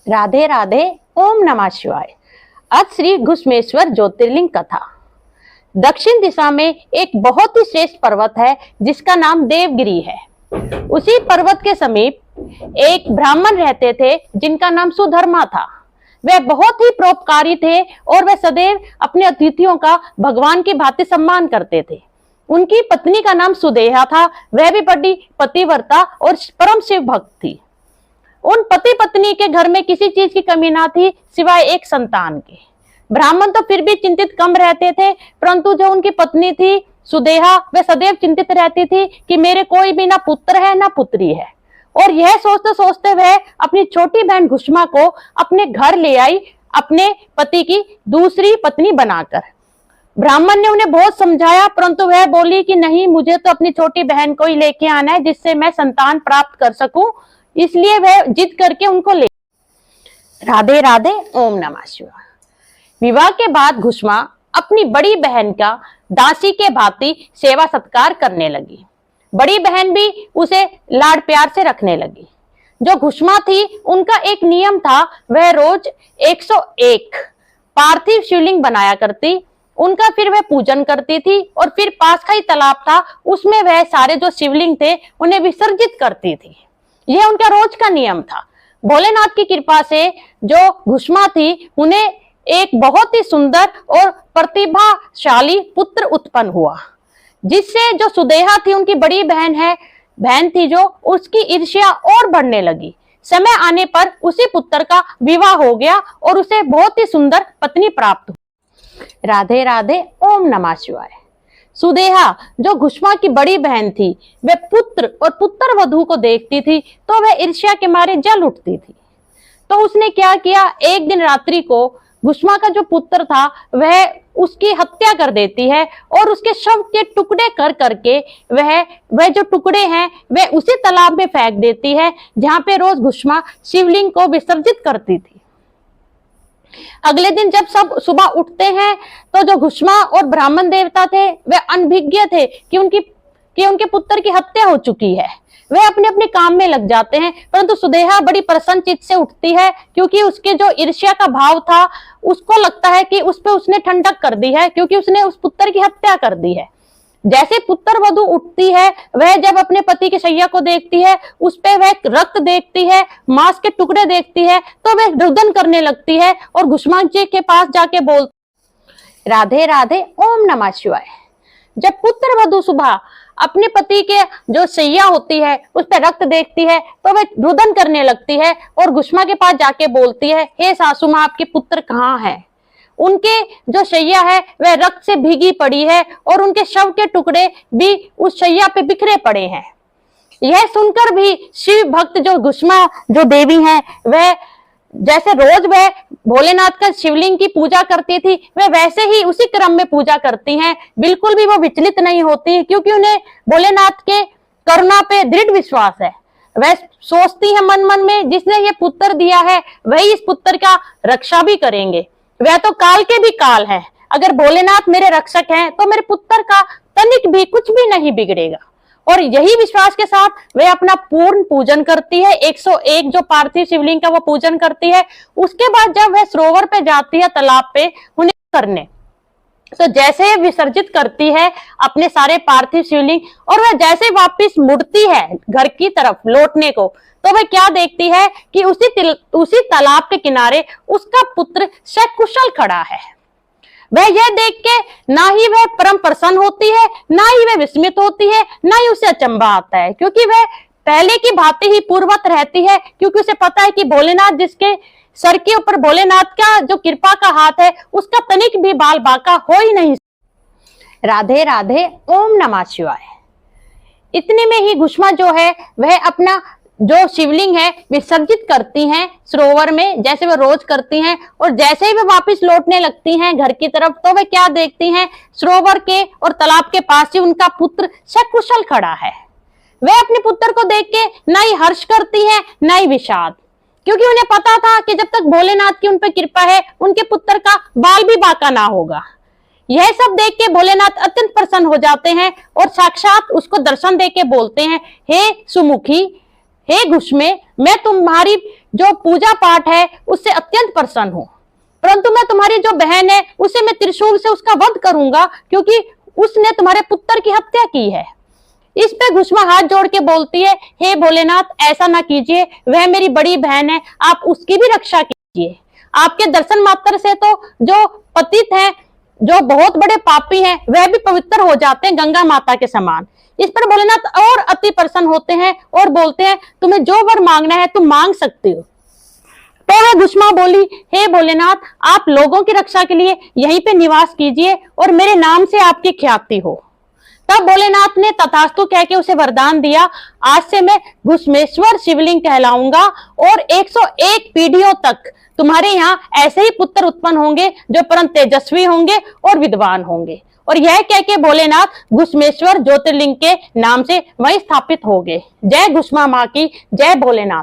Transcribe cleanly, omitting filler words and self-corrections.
राधे राधे। ओम नमः शिवाय। आज श्री घुश्मेश्वर ज्योतिर्लिंग कथा। दक्षिण दिशा में एक बहुत ही श्रेष्ठ पर्वत है जिसका नाम देवगिरी है। उसी पर्वत के समीप एक ब्राह्मण रहते थे जिनका नाम सुधर्मा था। वे बहुत ही परोपकारी थे और वे सदैव अपने अतिथियों का भगवान की भांति सम्मान करते थे। उनकी पत्नी का नाम सुदेहा था। वह भी बड़ी पतिव्रता और परम शिव भक्त थी। उन पति पत्नी के घर में किसी चीज की कमी ना थी सिवाय एक संतान के। ब्राह्मण तो फिर भी चिंतित कम रहते थे, परंतु जो उनकी पत्नी थी सुदेहा, वह सदैव चिंतित रहती थी कि मेरे कोई भी ना पुत्र है ना पुत्री है। और यह सोचते सोचते वह अपनी छोटी बहन घुश्मा को अपने घर ले आई, अपने पति की दूसरी पत्नी बनाकर। ब्राह्मण ने उन्हें बहुत समझाया, परंतु वह बोली कि नहीं, मुझे तो अपनी छोटी बहन को ही लेके आना है जिससे मैं संतान प्राप्त कर सकूं। इसलिए वह जिद करके उनको ले। राधे राधे। ओम नमः शिवाय। विवाह के बाद घुश्मा अपनी बड़ी बहन का दासी के भांति सेवा सत्कार करने लगी। बड़ी बहन भी उसे लाड प्यार से रखने लगी। जो घुश्मा थी उनका एक नियम था, वह रोज 101 पार्थिव शिवलिंग बनाया करती। उनका फिर वह पूजन करती थी और फिर पास का ही तालाब था, उसमें वह सारे जो शिवलिंग थे उन्हें विसर्जित करती थी। यह उनका रोज का नियम था। भोलेनाथ की कृपा से जो घुश्मा थी उन्हें एक बहुत ही सुंदर और प्रतिभाशाली पुत्र उत्पन्न हुआ, जिससे जो सुदेहा थी उनकी बड़ी बहन थी जो, उसकी ईर्ष्या और बढ़ने लगी। समय आने पर उसी पुत्र का विवाह हो गया और उसे बहुत ही सुंदर पत्नी प्राप्त हुई। राधे राधे। ओम नमः शिवाय। सुदेहा जो घुश्मा की बड़ी बहन थी, वह पुत्र और पुत्र वधू को देखती थी तो वह ईर्ष्या के मारे जल उठती थी। तो उसने क्या किया, एक दिन रात्रि को घुश्मा का जो पुत्र था वह उसकी हत्या कर देती है और उसके शव के टुकड़े कर करके वह जो टुकड़े हैं वह उसी तालाब में फेंक देती है जहां पे रोज घुश्मा शिवलिंग को विसर्जित करती थी। अगले दिन जब सब सुबह उठते हैं तो जो घुश्मा और ब्राह्मण देवता थे वह अनभिज्ञ थे कि उनके पुत्र की हत्या हो चुकी है। वे अपने अपने काम में लग जाते हैं, परंतु सुदेहा बड़ी प्रसन्न चित्त से उठती है क्योंकि उसके जो ईर्ष्या का भाव था उसको लगता है कि उस पे उसने ठंडक कर दी है, क्योंकि उसने उस पुत्र की हत्या कर दी है। जैसे पुत्र वधू उठती है, वह जब अपने पति की शैया को देखती है, उस पे वह रक्त देखती है, मांस के टुकड़े देखती है, तो वह रुदन करने लगती है और घुश्मा जी के पास जाके बोलती। राधे राधे। ओम नमः शिवाय। जब पुत्र वधू सुबह अपने पति के जो शैया होती है उस पर रक्त देखती है तो वह रुदन करने लगती है और घुश्मा के पास जाके बोलती है, हे सासू मां, आपके पुत्र कहाँ है? उनके जो शैया है वह रक्त से भीगी पड़ी है और उनके शव के टुकड़े भी उस शैया पे बिखरे पड़े हैं। यह सुनकर भी शिव भक्त जो घुश्मा जो देवी हैं, वह जैसे रोज वह भोलेनाथ का शिवलिंग की पूजा करती थी, वह वैसे ही उसी क्रम में पूजा करती हैं। बिल्कुल भी वो विचलित नहीं होती, क्योंकि उन्हें भोलेनाथ के करुणा पे दृढ़ विश्वास है। वह सोचती है मन मन में, जिसने ये पुत्र दिया है वही इस पुत्र का रक्षा भी करेंगे। वह तो काल के भी काल है, अगर भोलेनाथ मेरे रक्षक हैं तो मेरे पुत्र का तनिक भी कुछ भी नहीं बिगड़ेगा। और यही विश्वास के साथ वह अपना पूर्ण पूजन करती है। 101 जो पार्थिव शिवलिंग का वो पूजन करती है। उसके बाद जब वह सरोवर पे जाती है, तालाब पे उन्हें करने, तो जैसे विसर्जित करती है अपने सारे पार्थिव शिवलिंग और वह जैसे वापस मुड़ती है घर की तरफ लौटने को, तो वह क्या देखती है कि उसी तालाब के किनारे उसका पुत्र सकुशल खड़ा है। वह यह देख के ना ही वह परम प्रसन्न होती है, ना ही वह विस्मित होती है, ना ही उसे अचंभा आता है, क्योंकि वह पहले की भांति ही पूर्ववत रहती है। क्योंकि उसे पता है कि भोलेनाथ, जिसके सर के ऊपर भोलेनाथ का जो कृपा का हाथ है, उसका तनिक भी बाल बांका हो ही नहीं। राधे राधे। ओम नमः शिवाय। इतने में ही घुश्मा जो है वह अपना जो शिवलिंग है विसर्जित करती हैं सरोवर में, जैसे वह रोज करती हैं। और जैसे ही वह वापस लौटने लगती हैं घर की तरफ, तो वह क्या देखती हैं, सरोवर के और तालाब के पास ही उनका पुत्र सकुशल खड़ा है। वह अपने पुत्र को देख के ना ही हर्ष करती है ना ही विषाद, क्योंकि उन्हें पता था कि जब तक भोलेनाथ की उन पर कृपा है उनके पुत्र का बाल भी बांका ना होगा। यह सब देख के भोलेनाथ अत्यंत प्रसन्न हो जाते हैं और साक्षात उसको दर्शन दे के बोलते हैं, हे सुमुखी, हे घुश्मे, मैं तुम्हारी जो पूजा पाठ है उससे अत्यंत प्रसन्न हूं, परंतु मैं तुम्हारी जो बहन है उसे मैं त्रिशूल से उसका वध करूंगा, क्योंकि उसने तुम्हारे पुत्र की हत्या की है। इस पे घुष्मा हाथ जोड़ के बोलती है, हे भोलेनाथ ऐसा ना कीजिए, वह मेरी बड़ी बहन है, आप उसकी भी रक्षा कीजिए। आपके दर्शन मात्र से तो जो पतित हैं, जो बहुत बड़े पापी हैं, वह भी पवित्र हो जाते हैं गंगा माता के समान। इस पर भोलेनाथ और अति प्रसन्न होते हैं और बोलते हैं, तुम्हें जो वर मांगना है तुम मांग सकते हो। तो वह घुष्मा बोली, हे भोलेनाथ आप लोगों की रक्षा के लिए यहीं पे निवास कीजिए और मेरे नाम से आपकी ख्याति हो। तब भोलेनाथ ने तथास्तु कह के उसे वरदान दिया, आज से मैं घुष्मेश्वर शिवलिंग कहलाऊंगा और 101 पीढ़ियों तक तुम्हारे यहाँ ऐसे ही पुत्र उत्पन्न होंगे जो परम तेजस्वी होंगे और विद्वान होंगे। और यह कह के भोलेनाथ घुष्मेश्वर ज्योतिर्लिंग के नाम से वहीं स्थापित हो गए। जय घुष्मा माँ की, जय भोलेनाथ।